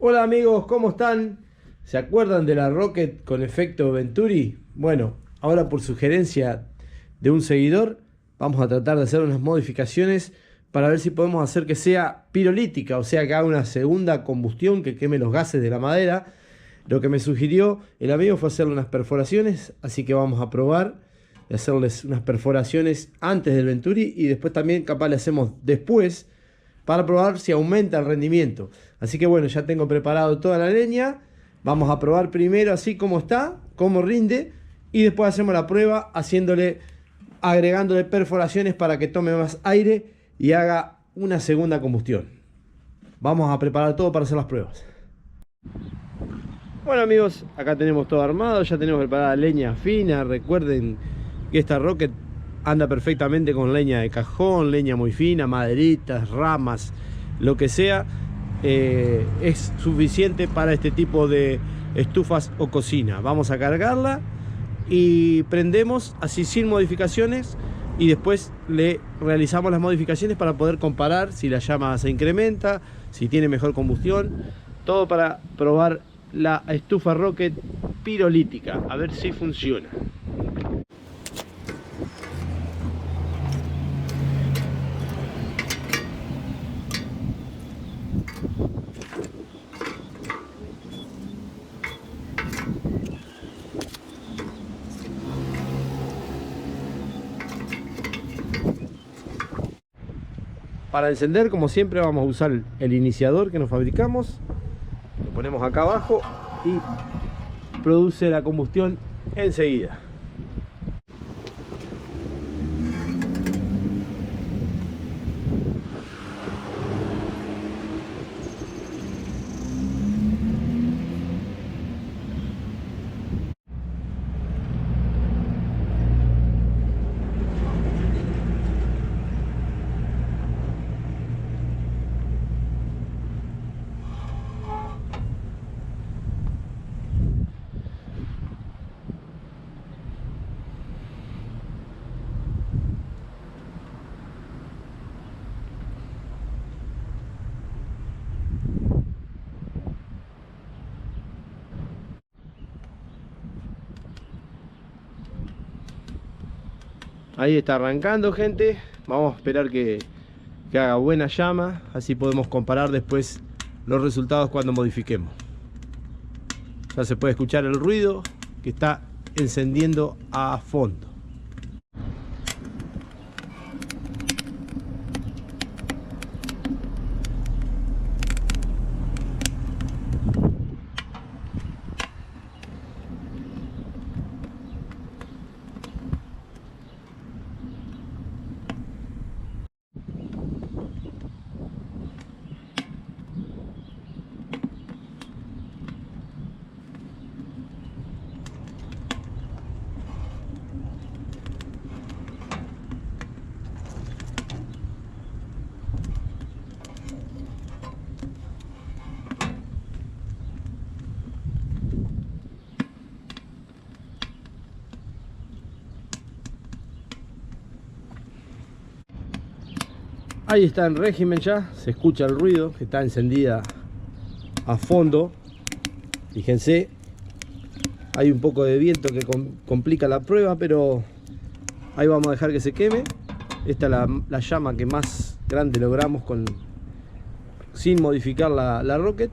Hola amigos, ¿cómo están? ¿Se acuerdan de la Rocket con efecto Venturi? Bueno, ahora por sugerencia de un seguidor, vamos a tratar de hacer unas modificaciones para ver si podemos hacer que sea pirolítica, o sea que haga una segunda combustión que queme los gases de la madera. Lo que me sugirió el amigo fue hacerle unas perforaciones, así que vamos a probar de hacerles unas perforaciones antes del Venturi y después también capaz le hacemos después para probar si aumenta el rendimiento. Así que bueno, ya tengo preparado toda la leña. Vamos a probar primero así como está, cómo rinde, y después hacemos la prueba agregándole perforaciones para que tome más aire y haga una segunda combustión. Vamos a preparar todo para hacer las pruebas. Bueno amigos, acá tenemos todo armado, ya tenemos preparada leña fina. Recuerden que esta Rocket anda perfectamente con leña de cajón, leña muy fina, maderitas, ramas, lo que sea. Es suficiente para este tipo de estufas o cocina. Vamos a cargarla y prendemos así sin modificaciones y después le realizamos las modificaciones para poder comparar si la llama se incrementa, si tiene mejor combustión, todo para probar la estufa Rocket pirolítica, a ver si funciona. Para encender, como siempre, vamos a usar el iniciador que nos fabricamos. Lo ponemos acá abajo y produce la combustión enseguida. Ahí está arrancando, gente. Vamos a esperar que haga buena llama, así podemos comparar después los resultados cuando modifiquemos. Ya se puede escuchar el ruido que está encendiendo a fondo. Ahí está en régimen ya, se escucha el ruido, que está encendida a fondo. Fíjense, hay un poco de viento que complica la prueba, pero ahí vamos a dejar que se queme. Esta es la llama que más grande logramos sin modificar la Rocket.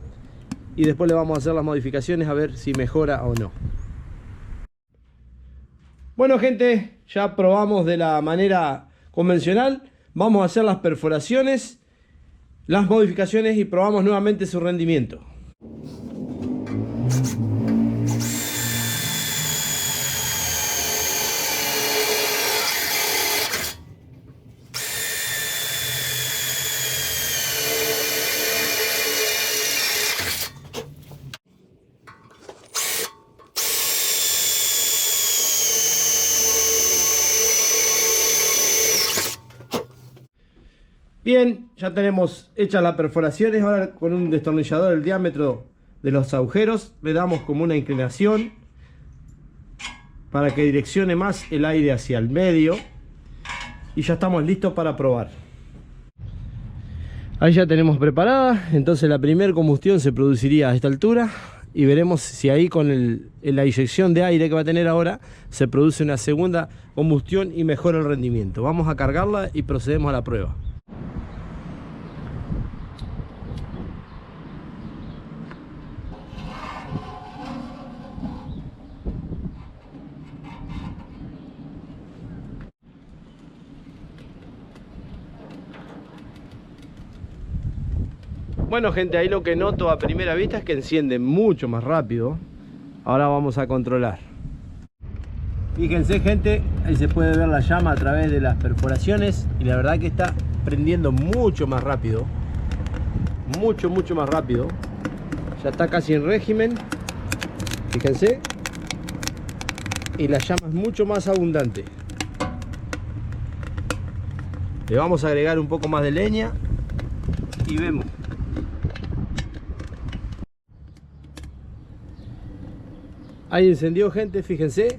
Y después le vamos a hacer las modificaciones a ver si mejora o no. Bueno gente, ya probamos de la manera convencional. Vamos a hacer las perforaciones, las modificaciones y probamos nuevamente su rendimiento. Bien, ya tenemos hechas las perforaciones. Ahora con un destornillador el diámetro de los agujeros le damos como una inclinación para que direccione más el aire hacia el medio. Y ya estamos listos para probar. Ahí ya tenemos preparada, entonces la primera combustión se produciría a esta altura y veremos si ahí con la inyección de aire que va a tener ahora se produce una segunda combustión y mejora el rendimiento. Vamos a cargarla y procedemos a la prueba. Bueno gente, ahí lo que noto a primera vista es que enciende mucho más rápido. Ahora vamos a controlar. Fíjense gente, ahí se puede ver la llama a través de las perforaciones y la verdad que está prendiendo mucho más rápido. Mucho más rápido. Ya está casi en régimen. Fíjense. Y la llama es mucho más abundante. Le vamos a agregar un poco más de leña y vemos. Ahí encendió gente, fíjense.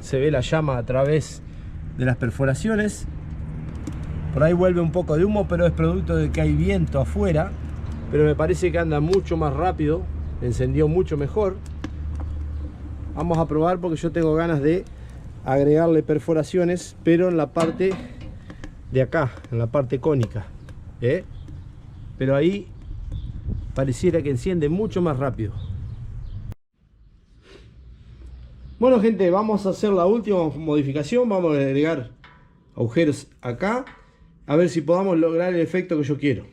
Se ve la llama a través de las perforaciones. Por ahí vuelve un poco de humo, pero es producto de que hay viento afuera. Pero me parece que anda mucho más rápido. Encendió mucho mejor. Vamos a probar porque yo tengo ganas de agregarle perforaciones, pero en la parte de acá, en la parte cónica. Pero ahí pareciera que enciende mucho más rápido. Bueno gente, vamos a hacer la última modificación. Vamos a agregar agujeros acá, a ver si podamos lograr el efecto que yo quiero.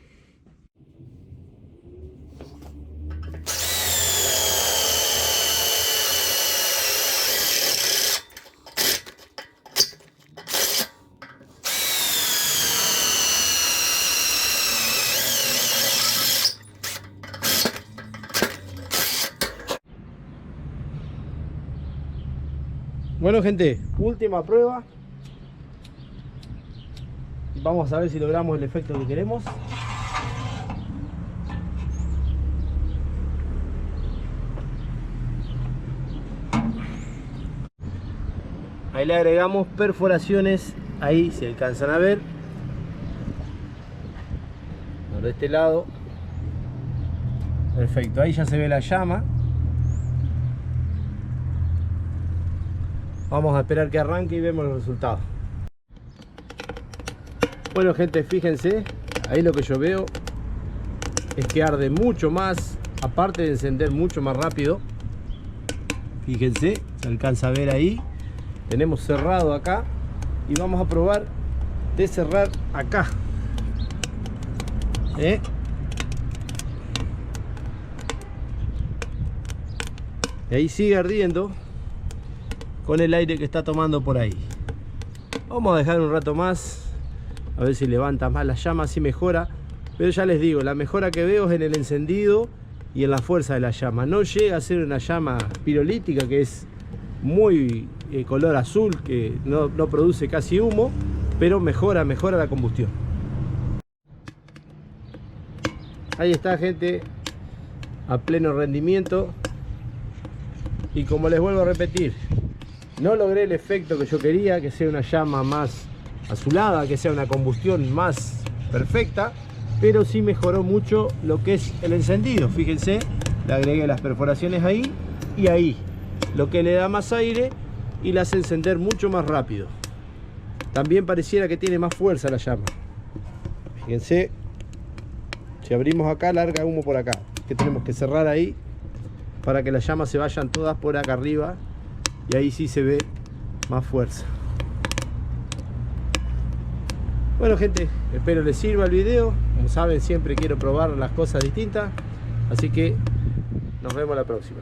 Bueno gente, última prueba. Vamos a ver si logramos el efecto que queremos. Ahí le agregamos perforaciones, ahí se alcanzan a ver. De este lado. Perfecto, ahí ya se ve la llama. Vamos a esperar que arranque y vemos los resultados. Bueno gente, fíjense, ahí lo que yo veo es que arde mucho más, aparte de encender mucho más rápido. Fíjense, se alcanza a ver ahí. Tenemos cerrado acá y vamos a probar de cerrar acá. Y ahí sigue ardiendo con el aire que está tomando por ahí. Vamos a dejar un rato más a ver si levanta más la llama, si mejora. Pero ya les digo, la mejora que veo es en el encendido y en la fuerza de la llama. No llega a ser una llama pirolítica que es muy color azul, que no produce casi humo, pero mejora la combustión. Ahí está gente, a pleno rendimiento. Y como les vuelvo a repetir, no logré el efecto que yo quería, que sea una llama más azulada, que sea una combustión más perfecta, pero sí mejoró mucho lo que es el encendido. Fíjense, le agregué las perforaciones ahí y ahí, lo que le da más aire y la hace encender mucho más rápido. También pareciera que tiene más fuerza la llama. Fíjense, si abrimos acá, larga humo por acá, que tenemos que cerrar ahí para que las llamas se vayan todas por acá arriba. Y ahí sí se ve más fuerza. Bueno gente, espero les sirva el video. Como saben, siempre quiero probar las cosas distintas. Así que nos vemos la próxima.